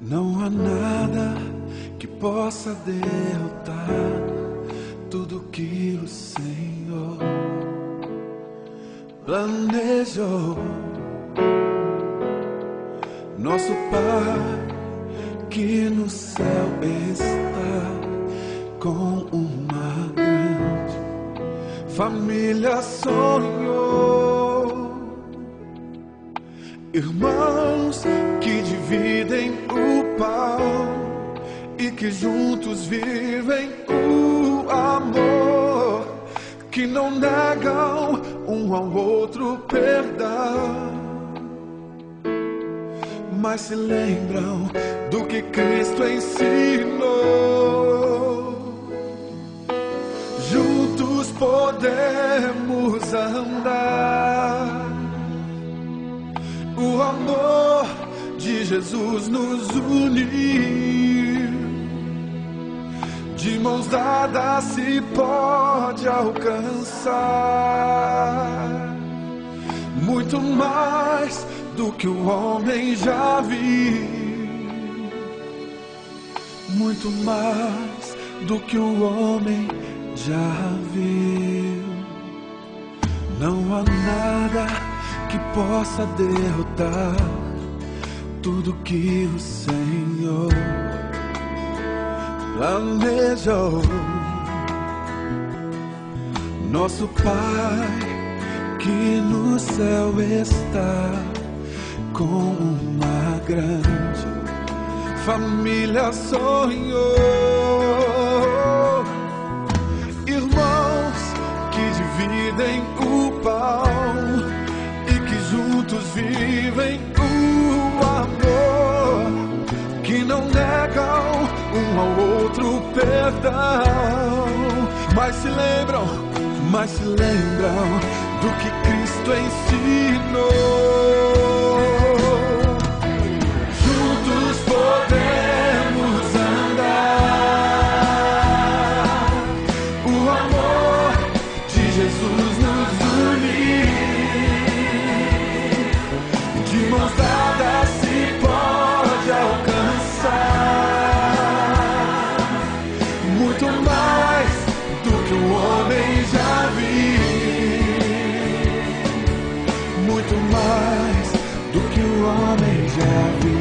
Não há nada que possa derrotar tudo que o Senhor planejou. Nosso Pai que no céu está, com uma grande família sonhou. Irmãos que dividem o pão e que juntos vivem o amor, que não negam um ao outro perdão, mas se lembram do que Cristo ensinou. Juntos podemos andar, o amor de Jesus nos uniu. De mãos dadas se pode alcançar muito mais do que o homem já viu, muito mais do que o homem já viu. Não há nada que possa derrotar tudo que o Senhor planejou. Nosso Pai que no céu está, com uma grande família sonhou. Irmãos que dividem o pão e que juntos vivem o amor, que não negam um ao outro perdão, mas se lembram do que Cristo ensinou. Juntos podemos andar, o amor de Jesus nos uniu. De mãos dadas se pode alcançar muito mais do que o homem já viu, muito mais do que o homem já viu.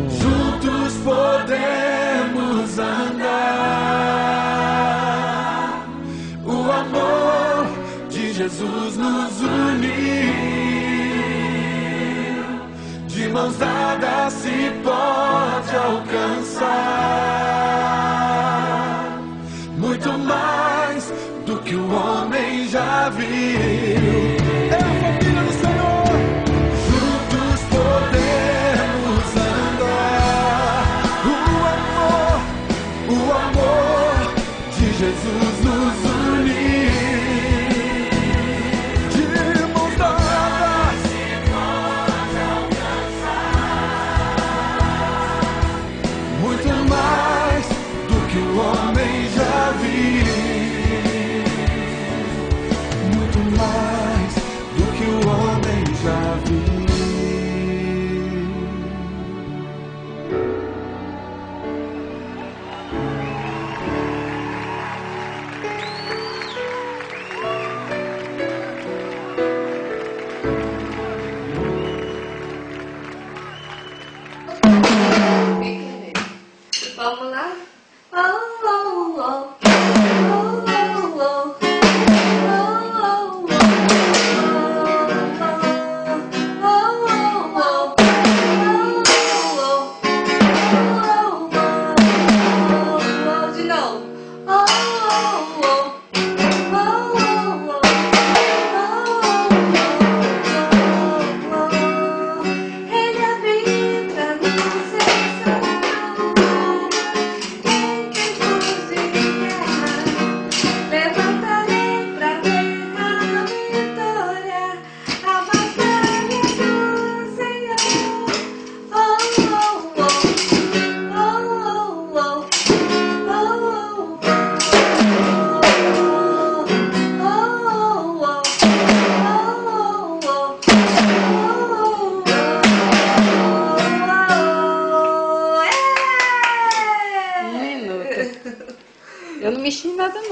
Juntos podemos andar, o amor de Jesus nos uniu. De mãos dadas se pode alcançar muito mais do que o homem já viu. É a família do Senhor. Juntos podemos andar, o amor de Jesus nos uniu. De mãos dadas se pode alcançar muito mais do que o homem já viu, muito mais do que o homem já viu. Vamos lá? Oh, oh, oh. Eu não mexi em nada,